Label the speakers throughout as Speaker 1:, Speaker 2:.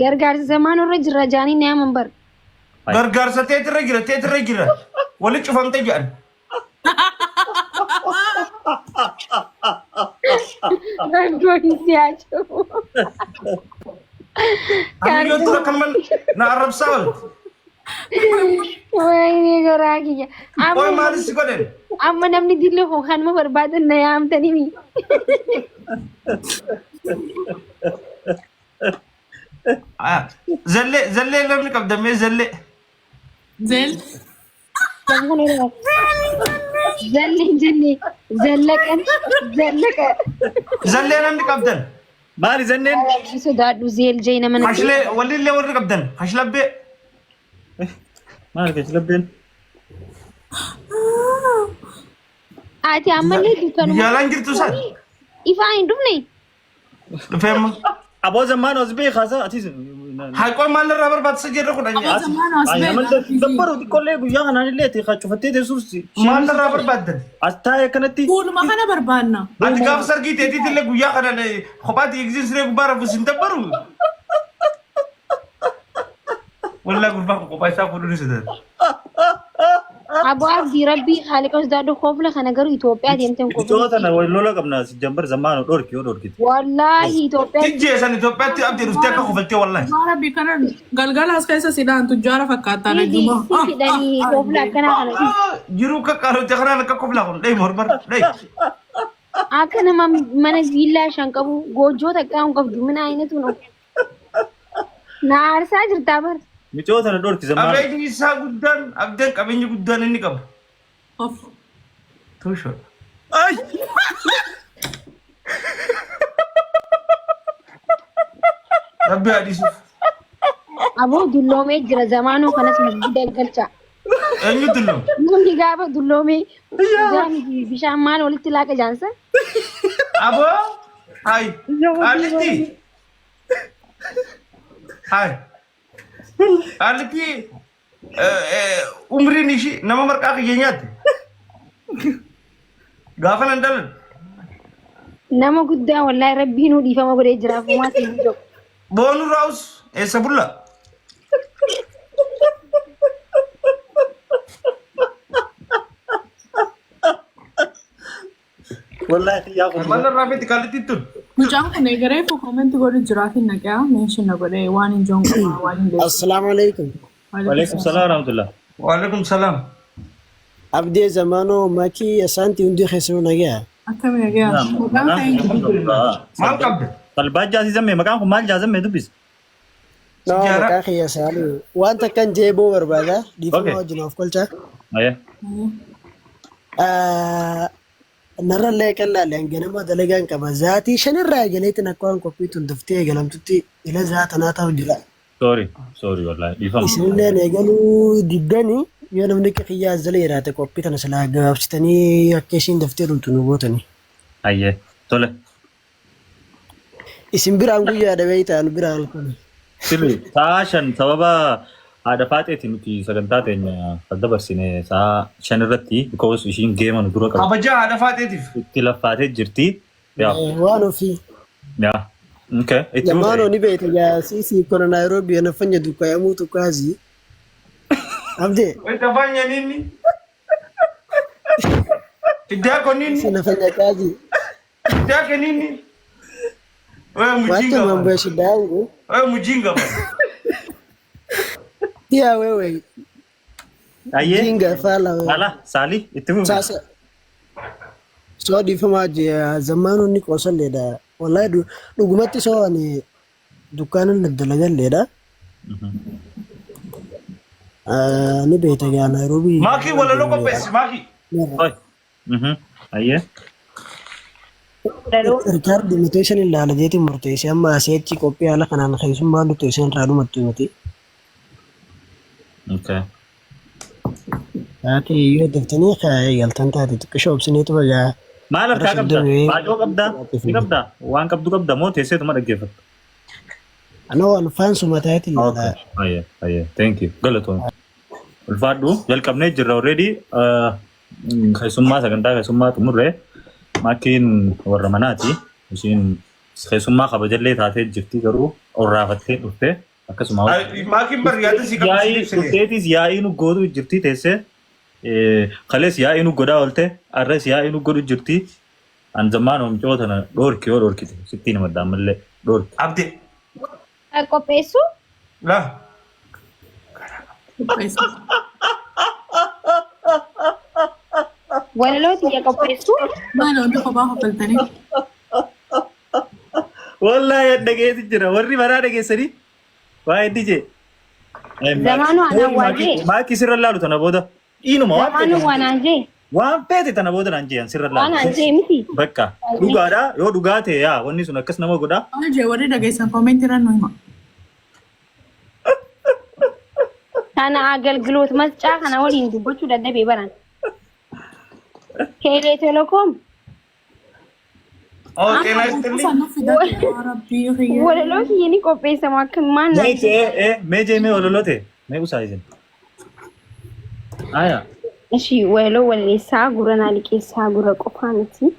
Speaker 1: gargaarsa zamaan irra jira jaanii ni amanbar.
Speaker 2: Gargaarsa teetirra jira. Wali cufamtee jedhan.
Speaker 1: Rangoon siyaachuu.
Speaker 2: Ammayyoon tura kan na arrabsaa walti.
Speaker 1: Wayne garaa kiyya.
Speaker 2: Oy maalis si godhen.
Speaker 1: Amma namni dillee koo kanuma barbaadan na yaamtanii.
Speaker 2: Zallee lamni qabdamee zallee.
Speaker 3: Zel.
Speaker 1: Zallaqan.
Speaker 2: Zallee namni qabdan.
Speaker 4: Maali zanneen?
Speaker 1: Sodaadhu zeel jee nama na.
Speaker 2: Hashlee walillee warri qabdan. Hashlabbee.
Speaker 4: Maali kashlabbeen?
Speaker 1: Ati ammallee dukkanuma.
Speaker 2: Yaalaan jirtu isaan.
Speaker 1: Ifaa hin dhufne.
Speaker 2: Dhufeemma.
Speaker 4: Aboo zammaan osbee kaasaa atis.
Speaker 2: Haaqoon maalirraa barbaachisa jirra kudhan
Speaker 3: Aboo zammaan osbee.
Speaker 4: Dabbaru xiqqoollee guyyaa kanaan illee cufattee teessuusti.
Speaker 2: maalirraa barbaaddan.
Speaker 4: As taa'ee kanatti.
Speaker 3: Fuuluma kana barbaanna.
Speaker 2: Ati gaafa sargii teetiitillee guyyaa kana kophaatti eegisiin siree gubbaa rafu sin dabbaru. Wallaa gurbaa kophaa isaa fuudhuun isa taate.
Speaker 1: Aboo abdii rabbii haaliqa sodaadhu koofla kana garuu Itoophiyaa deemteen koofla.
Speaker 4: Biqiltoota na lola qabna jambar zammaan dhorki yoo dhorkite.
Speaker 1: Wallaahi Itoophiyaa.
Speaker 2: Tijjeessan Itoophiyaatti abdii dhuftee akka kofaltee wallaahi.
Speaker 3: Rabbi kana galgalaas keessa sidaan tujjaara fakkaataa na juma.
Speaker 1: Fidanii koofla akkanaa kana.
Speaker 2: Jiruu kaqqaarote kanaan akka koflaa kun dhee mormar dhee.
Speaker 1: Akka nama mana viillaa shan qabu goojjoota qabu qabdu mina aynatu no. Na aarsaa jirtaa bar.
Speaker 4: Micoota na dhorki zammaan.
Speaker 2: Abeenyi isaa guddaan abdeen qabeenyi guddaan inni qabu.
Speaker 3: Of.
Speaker 2: Tuusho.
Speaker 4: Ay!
Speaker 2: Rabbi adiisuuf.
Speaker 1: Aboo dulloomee jira zamaanoo kanas masjida galcha.
Speaker 2: Eenyu dulloom?
Speaker 1: Namni gaafa dulloomee bishaan maal walitti laaqa jaansa?
Speaker 2: Aboo? Hayi. Alitti. Hayi. Alitti umriin ishii nama marqaa kiyeenyaatti. Gaafa nan dalan.
Speaker 1: Nama guddaa wallahi rabbiin nu dhiifama godhee jiraaf uumaa ta'e jiru.
Speaker 2: Boonu raawus eessa bulla?
Speaker 4: Wallahi yaa kun.
Speaker 2: Mana raafetti kallitti tun.
Speaker 3: Mucaan kun eegaree fuu koomenti godhu jiraatiin naqaa meeshaan na godhee waan hin joon qabaa waan hin beeku.
Speaker 5: Assalamu alaikum.
Speaker 4: Waalaikum salaam warahmatullah.
Speaker 2: Waalaikum salaam.
Speaker 5: Abdii zamaanoo makii asaanti hundi keessanuu nagaa.
Speaker 3: Akkami nagaa. Mucaan ta'e.
Speaker 2: Maal qabda?
Speaker 4: Talbaa jaasisamme maqaan kun maal jaasamme dubbis.
Speaker 5: No, maqaa kiyya saaluu. Wanta kan jeeboo barbaada. Dhiifama wajjin of kolcha.
Speaker 4: Ayya.
Speaker 5: Narrallee qal'aallee ganama dalagaan qaba. Zaatii shanirraa eegaleetiin akka waan qophiituun daftee eegalamtutti ila zaatanaa ta'u jira.
Speaker 4: Sorry wallahi. Dhiifama.
Speaker 5: Isinillee eegaluu diddanii yoo namni kiyyaa azzalee jiraate qophii kana silaa gabaabsitanii akka isiin daftee dhumtu nu gootanii.
Speaker 4: Ayyee. Tole.
Speaker 5: Isin biraan guyyaa dhabee ta'an biraan halkan.
Speaker 4: Sirri sa'a 5 sababa haadha faaxeetiin nuti sagantaa teenya dabarsine sa'a 5 irratti because ishiin geema nu dura qabu.
Speaker 2: Kabajaa haadha faaxeetiif.
Speaker 4: Itti laffaatee jirti.
Speaker 5: Waan ofii.
Speaker 4: Yaa. Okay.
Speaker 5: Zamaanoo ni beekta yaa sisi kuna Nairobi anafanya duka ya mtu kazi. Abdee.
Speaker 2: Utafanya nini? Shida yako nini?
Speaker 5: Sinafanya kazi.
Speaker 2: Shida yake nini? Wewe
Speaker 5: Wacha
Speaker 2: mjinga.
Speaker 5: mambo ya shida yangu.
Speaker 2: Wewe mjinga bwana.
Speaker 5: Pia wewe
Speaker 4: Ayyee.
Speaker 5: mjinga fala wewe.
Speaker 4: Ala Sali itti fufi.
Speaker 5: Sasa so difamaje ya zamaanoo ni qosalleedha. Wallahi dhugumatti soo ani dukaanan daldalagalleedha. Ni beekta yaa Nairobi.
Speaker 2: Maki wala loko pesi maki.
Speaker 4: Oi. Ayyee.
Speaker 5: Ricardo mutation ilaala jeetiin murteessee amma aseetti qophii haala kanaan keessummaan dhufte isheen irraa dhumattu himati.
Speaker 4: Okay.
Speaker 5: Taate yoo daftanii eegaltan taate xiqqishoo obsineetu fagaa.
Speaker 4: Maal harkaa qabda? Baajoo qabdaa? Ni qabdaa? Waan qabdu qabda moo teesseetuma dhaggeeffatta?
Speaker 5: Anoo alfaansuma taate ilaala.
Speaker 4: Ayyee. Thank you. Galatoon. Ulfaadhu jalqabnee jirra already keessummaa sagantaa keessummaa xumurree makiin warra manaati. Ishiin keessummaa kabajallee taatee jirti garuu orraafattee dhuftee akkasuma
Speaker 2: Maakiin barriyaata si
Speaker 4: yaa'ii
Speaker 2: qabsiisee.
Speaker 4: dhufteetis yaa'ii nu gootu jirti teessee kalees yaa'ii nu godhaa oolte arras yaa'ii nu godhu jirti an zammaan omcoo tana dhoorki yoo dhoorkite sittiin himadhaan mallee dhoorki.
Speaker 2: Abdee.
Speaker 1: Qopheessu
Speaker 2: Laa.
Speaker 1: walalooti yaa qopheessu.
Speaker 3: Maal wanti kophaa hafaltanii?
Speaker 4: Wallaahi dhageessi jira warri maraa dhageessanii waa heddi jee.
Speaker 1: Zamaanuu anaan waajee.
Speaker 4: Maakii sirra laalu tana booda dhiinuma
Speaker 1: Zamaanuu waanaan jee.
Speaker 4: waan feete tana booda naan jeen sirra laalu.
Speaker 1: Waanaan jee miti.
Speaker 4: Bakka dhugaadha yoo dhugaa ta'e yaa wanni sun akkas nama godhaa.
Speaker 3: Maal jee warri dhageessan koomentiirra nu hima.
Speaker 1: Kana agalgiloot mascaa kana waliin dubbachuu dadhabee baran. Teelee telekoom.
Speaker 2: Okay, nice to meet you.
Speaker 1: Walaloo kiyya ni qopheessamu akka maan na.
Speaker 4: Mee mee ololote mee usaa isin. Aya.
Speaker 1: Ishi walaloo walleessaa gura naa liqeessaa gura qofaa miti.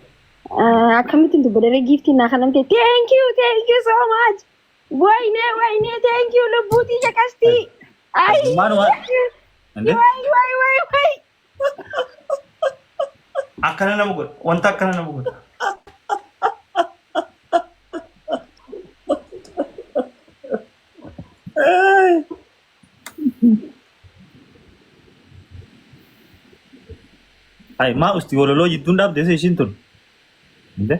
Speaker 1: Akkamittiin dubbadara giiftii naa kanamte thank you so much. Wayne thank you lubbuutii jaqasti. Ay.
Speaker 4: Maanuma. Ande.
Speaker 1: Way.
Speaker 2: Akkana nama godha. Wanta akkana nama godha.
Speaker 4: Ay maa usti wololoo jidduun dhaabdee ishiin tun. Inde.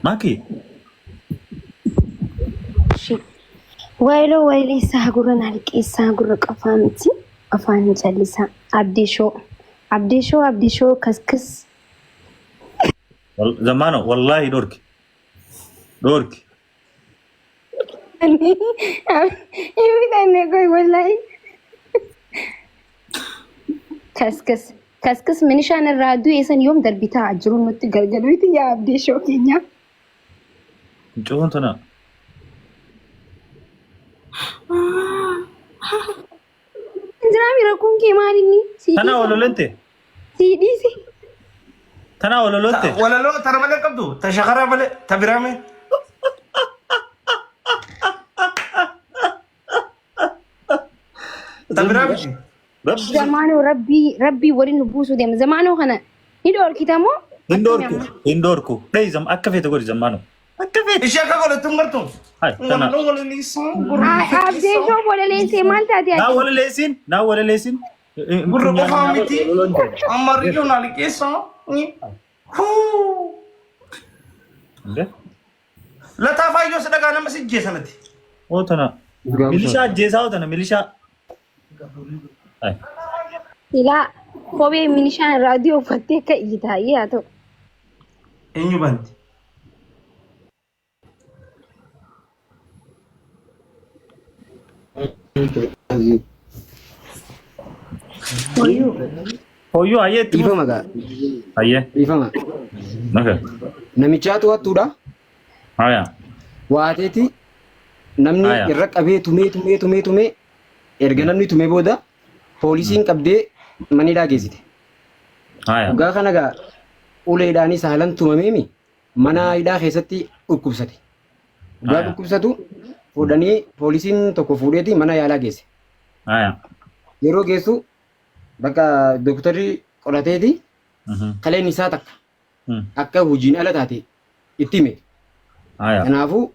Speaker 4: Maaki.
Speaker 1: Walaloo walleessaa gura naa liqeessaa gura qofaa miti. Afaan jallisaa. Abdishoo kaskis.
Speaker 4: Zamaano wallahi dhorki. Dhorki.
Speaker 1: Ibitanne koy wallahi. Kaskas minishaan irraa du'e san yoom darbitaa jiru nutti gargaruuti yaa abdishoo keenya.
Speaker 4: Mucoon tana.
Speaker 1: Jiraami rakkoon kee maalinni?
Speaker 4: Tana ololente.
Speaker 1: Siidhiisi.
Speaker 4: Tana ololente.
Speaker 2: Walaloo tara malee qabdu. Ta shakaraa malee. Ta biraa mee. Ta biraa miti.
Speaker 1: Zamaanoo rabbii waliin nu buusuu deema. Zamaanoo kana ni dhoorkita moo?
Speaker 4: Hin dhoorku. Dheeyzam akka feete godhi zamaano. Akka feete.
Speaker 2: Ishee akka godhattu hin gartu.
Speaker 4: Hai tana.
Speaker 2: Walaloo walaleessaa gurra.
Speaker 1: Abdeeshoo walaleessee maal taate ati?
Speaker 4: Naa walaleessin.
Speaker 2: Gurra qofaa miti. Amma riyyoo naa liqeessaa. Lataa faayyoo sadaqaa nama si jeesanati.
Speaker 4: Oo tana. Milishaa ajjeesaa oo tana milishaa. Hai.
Speaker 1: Ilaa kophee minishaan raadiyoo uffattee akka iyyitaayee haa ta'u.
Speaker 2: Eenyu banti?
Speaker 4: Hoyyuu ayyeetti.
Speaker 6: Dhiifama gaa.
Speaker 4: Ayyee.
Speaker 6: Dhiifama.
Speaker 4: Naka.
Speaker 6: Namichaatu hattuudha.
Speaker 4: Haya.
Speaker 6: Waateeti namni
Speaker 4: Aya.
Speaker 6: irra qabee tumee erga namni tumee booda poolisiin qabdee manidhaa geessite.
Speaker 4: Haya.
Speaker 6: Dhugaa kana gaa uleedhaanis haalan tumameemi mana hidhaa keessatti dhukkubsate. Dhugaa
Speaker 4: Aya.
Speaker 6: dhukkubsatu fuudhanii poolisiin tokko fuudheeti mana yaalaa geesse.
Speaker 4: Haya.
Speaker 6: Yeroo geessu bakka dooktarri qorateeti kaleen isaa takka akka hojiin ala taate itti hime.
Speaker 4: Haya.
Speaker 6: Kanaafuu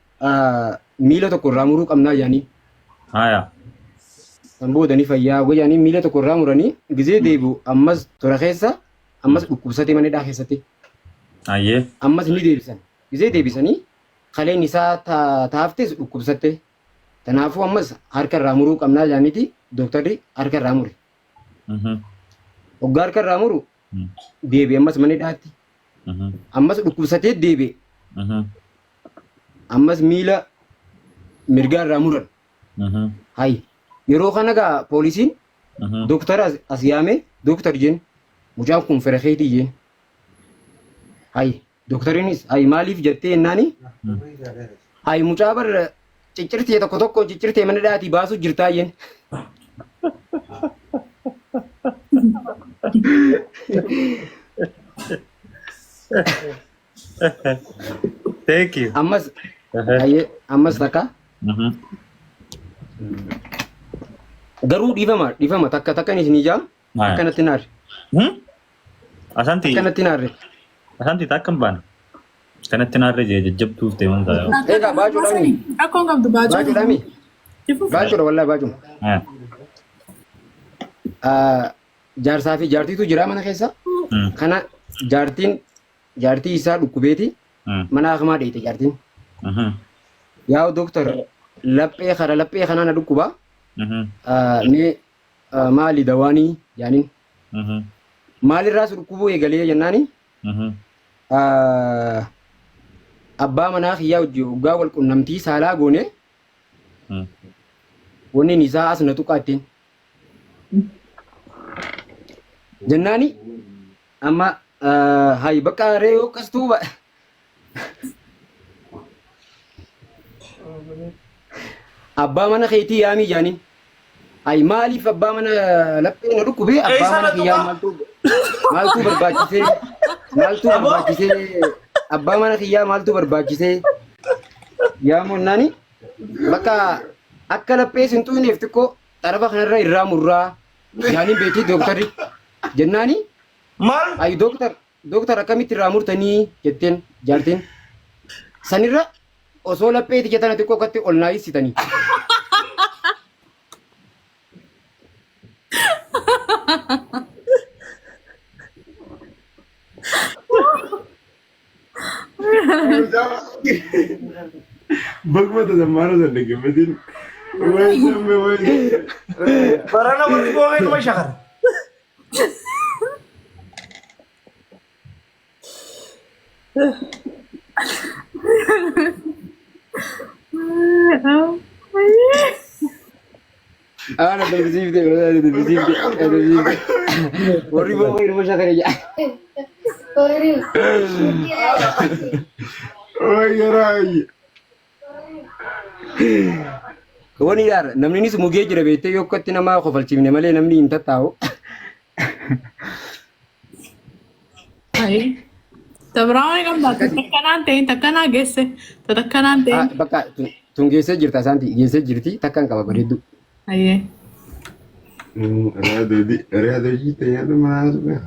Speaker 6: miila tokko irraa muruu qabnaa jedhanii
Speaker 4: Haya.
Speaker 6: kan boodanii fayyaa gojaanii miila tokko irraa muranii gizee deebi'u ammas tora keessa ammas dhukkubsatee manidhaa keessatti
Speaker 4: Ayyee.
Speaker 6: ammas ni deebisan. Gizee deebisanii kaleen isaa taaftes dhukkubsatte. Kanaafuu ammas harka irraa muruu qabnaa jedhaniiti dooktarri harka irraa mure. Hoggaa harka irraa muru deebi'e ammas manidhaatti. Ammas dhukkubsatee deebi'e. Ammas miila mirgaa irraa muran. Hayi yeroo kana gaa poolisiin dooktara as yaamee dooktar jeen mucaan kun fira keetii jeen. Hayi dooktariinis hayi maaliif jettee jennaani hayi mucaa barra ciccirtee tokko ciccirtee mana dhaatii baasuu jirtaa jeen.
Speaker 4: Thank you.
Speaker 6: Ammas takka. Garuu dhiifama takka isin ijaa akkanatti naarre.
Speaker 4: Asanti takkan baana. Kanatti naarre jajjabduuf ta'e wanta.
Speaker 6: Egaa baacuudhaami.
Speaker 3: Rakkoon qabdu
Speaker 6: Baacuudhaami. Baacuudha wallahi baacuma. Jaarsaa fi jaartiitu jira mana keessa. Kana jaartii isaa dhukkubeeti. Mana akamaa dheete jaartiin. Yaa doktor laphee kanaa na dhukkuba. Mee maali dawaanii jaaniin. Maalirraas dhukkubuu eegalee jennaani. Abbaa manaa kiyyaa hojii waggaa wal qunnamtii saalaa goone. Wanni isaa as na tuqaatteen. Jennaani amma hayi bakka reeyoo qastuu abbaa mana keetii yaamii jaaniin. Hayi maaliif abbaa mana laphee na dhukkubee abbaa mana kiyyaa maaltu barbaachisee abbaa mana kiyyaa maaltu barbaachisee yaamuun naani bakka akka laphee sin xuuneef xiqqoo xarafa kanarra irraa murraa jaaniin beekii dooktarri jennaani.
Speaker 2: Maal?
Speaker 6: Ayi dooktar akkamitti irraa murtanii jetteen jaartiin sanirra osoo laphee tijjatana xiqqoo akkatti ol naayisitanii.
Speaker 2: Bagmata zamana zanne gamadin. Barana wati ko ay may shakar.
Speaker 6: Ana televizyon Worry mo kayo mo siya kaya.
Speaker 2: Ay garay.
Speaker 6: Wani yar namni ni sumugee jira beete yokkatti nama kofalchifne malee namni hin tattaa'u.
Speaker 3: Ay. Tabraani qabda takkanaan ta'in takkanaa geesse takkanaan ta'in.
Speaker 6: Bakka tun geessee jirta saanti geessee jirti takkaan qaba bareeddu.
Speaker 3: Ayyee.
Speaker 2: Reado jite ya de mas be.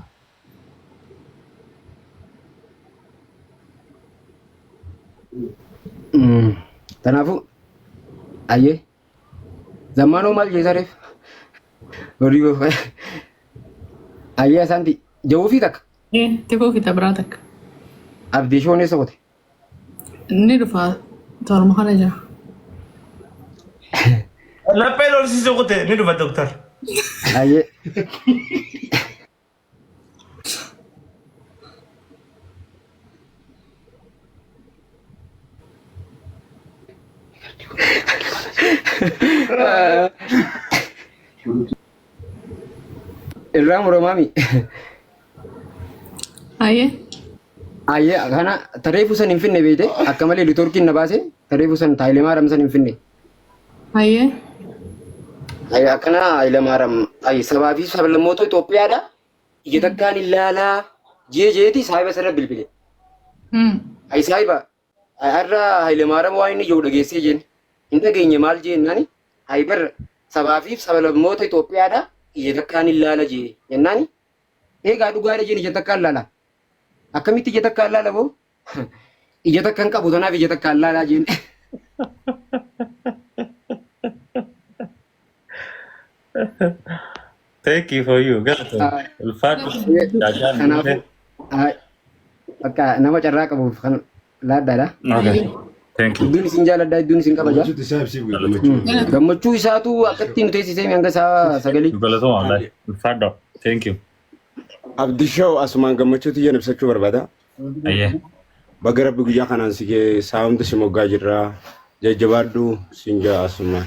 Speaker 6: Tanaafu ayyee zammaanoo maal geessareef horii ayyee saanti jawuu fi takka.
Speaker 3: Tikoo fi tabraa takka.
Speaker 6: Abdii shoonee sokote.
Speaker 3: Inni dhufa torma kana jira.
Speaker 2: Laphee lolsiisee qote ni dhufa doktor.
Speaker 6: Ayyee. Irraa muramaami.
Speaker 3: Ayyee.
Speaker 6: Ayyee kana tareefu san hin finne beete akka malee litorkiin na baase tareefu san Taayilemaaram san hin finne.
Speaker 3: Ayyee.
Speaker 6: Ayyee akkana Taayilemaaram sabaa fi sablammoota Itoophiyaadha. Ija takkaan ilaalaa jeeti saahiba sarara bilbile. Saahiba har'a Taayilemaaram waa inni jiru dhageessee jeen hin dhageenye maal jennaani bar sabaa fi sablammoota Itoophiyaadha. Ija takkaan ilaala jennaani eegaa dhugaadha jeen ija takkaan ilaala. Akkamitti ija takkaan ilaala boo? Ija takkaan qabu tanaaf ija takkaan ilaalaa jeen.
Speaker 4: Thank you for you.
Speaker 6: Kanaafuu bakka nama carraa qabuuf kan laaddaadha.
Speaker 4: Thank you.
Speaker 6: Iddoon isin jaaladhaa iddoon isin kabaja. Gammachuu isaatu akkatti nu teessisee hanga isaa sagalii.
Speaker 4: Galatoomaa wallahi. Ulfaadha. Thank you.
Speaker 7: Abdishoo asumaan gammachuutu iyyan ibsachuu barbaada.
Speaker 4: Ayyee.
Speaker 7: Baga rabbi guyyaa kanaan sigee saawumti si moggaa jirra. Jajjabaadhu sinjaa asumaan.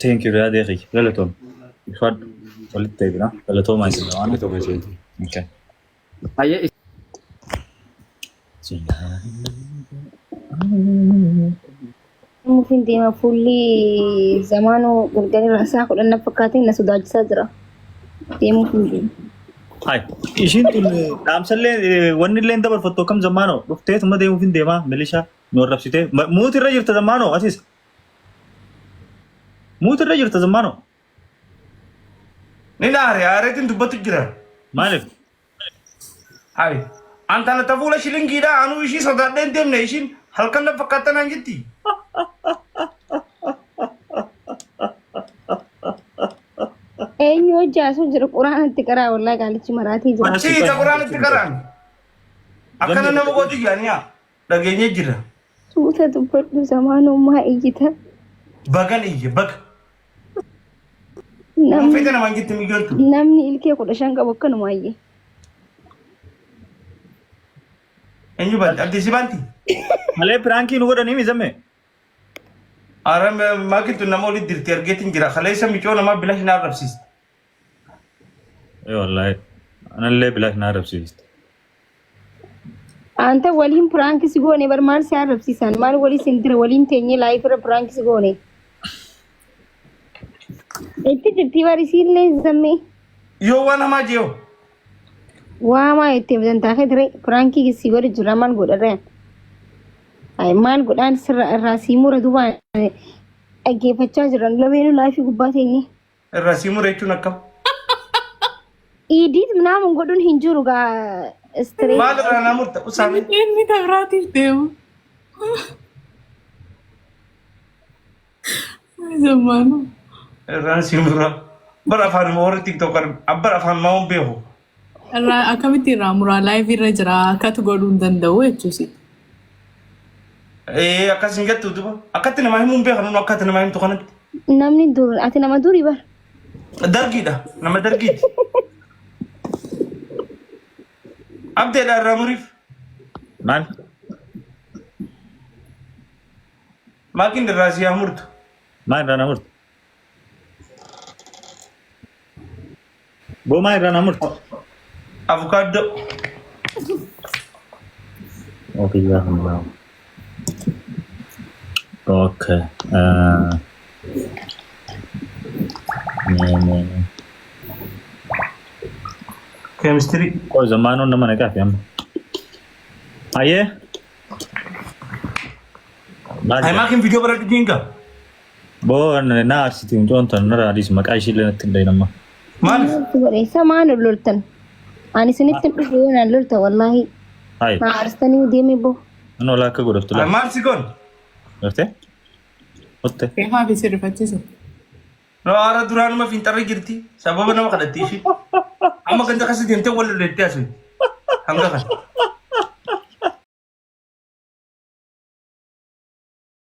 Speaker 4: Thank you raadee qiyya. Galatoom. Ulfaadha. Walitti ta'edha. Galatoomaa isin waan.
Speaker 7: Galatoomaa isin.
Speaker 4: Okay.
Speaker 6: Ayyee.
Speaker 1: Mufin deema fuulli zamaanuu galgala isaa kudhan fakkaatiin na sodaachisaa jira. Deemuuf hin deemu.
Speaker 4: Hai. Ishiin tun dhaamsallee wanni illee dabarfattu akkam zamaanoo dhuftee tuma deemuuf hin deemaa milishaa nu rabsite muuti irra jirta zammaanoo asis muuti irra jirta zammaanoo
Speaker 2: Ni naare aareetiin dubbatu jira.
Speaker 4: maaliif
Speaker 2: Hai. Antana tafuula shilingiidha anuu ishii sodaadheen deemne ishiin halkan na fakkaattanaan jetti.
Speaker 1: Eenyu hojjaasu jira quraanatti qaraa wallahi qaalichi maraatii jira.
Speaker 2: Siita quraanatti qaraan. Akkana nama gootu jaaniyaa dhageenye jira.
Speaker 1: Suuta dubbadhu zamaanummaa iyyita.
Speaker 2: Bagan iyye baga. Fayda namaan jetti mijooltu.
Speaker 1: Namni ilkee 15 qabu akkanuma iyyee.
Speaker 2: Eenyu banti abdii si banti.
Speaker 4: malee piraankii nu godhanii mizamme
Speaker 2: Aram maakitu nama olii dirti argeetiin jira kaleessa michoo namaa bila hin arrabsiiste.
Speaker 4: wallahi anallee bilaa hin arrabsiiste
Speaker 1: Anta waliin prank si goone bar maal si arrabsiisan maal walii sentira waliin teenye live irra prank si goone. Itti dirti bari siillee zamme.
Speaker 2: Yoo waan hamaa jiyoo.
Speaker 1: Waama itti bidantaa kai dire prank si godhe jira maal godhareen. Ay maal godhaan sirra irraa si mura duba dhaggeeffachaa jiran lameenu live gubbaa teenye.
Speaker 2: Irraa si mura jechuun akkam.
Speaker 1: Idit namun godhun hin jiru gaa straight.
Speaker 2: Maal irraa naa murta usaame.
Speaker 3: Inni tabraatiif deemu. Zammaanoo.
Speaker 2: Irraan si mura. Bara afaan warri tiktookar abbar afaan maa'uun beeku.
Speaker 3: Irraa akkamitti irraa muraa live irra jira akkatu godhuu hin danda'u jechuusi.
Speaker 2: Akkas hin jettu duba. Akkatti namaa himuun beekan nu akkatti namaa himtu kanatti.
Speaker 1: Namni dur ati nama duri bar.
Speaker 2: Dargiidha nama dargiiti. Abdeedha irraa muriif.
Speaker 4: maal
Speaker 2: Maakin irraa si haa murtu.
Speaker 4: maal irraa na murte boo maal irraa na murte
Speaker 2: Avukaadoo.
Speaker 4: okay jazakumullah okay
Speaker 2: Chemistry.
Speaker 4: koi zammaanoon nama naqaafi amma ayyee
Speaker 2: Hai maakin video berarti jingga.
Speaker 4: boo na arsiti mucoontan nara adis maqaa ishiillee natti hin dhaynamma
Speaker 2: Maal?
Speaker 1: Isa maan loltan. Ani sinitti dhufu yoonaan lolta wallahi.
Speaker 4: hai
Speaker 1: Na arstanii deeme bo.
Speaker 4: an olaa akka godhaftu laa
Speaker 2: Maal si goon?
Speaker 4: gartee otte
Speaker 3: Reefaa fi sirrifachiisa.
Speaker 2: No ara duraanuma fiinxarra jirti. Sababa nama kadhatti ishii. Amma ganda kasi deemtee wal lolleettee asii. Hanga kana.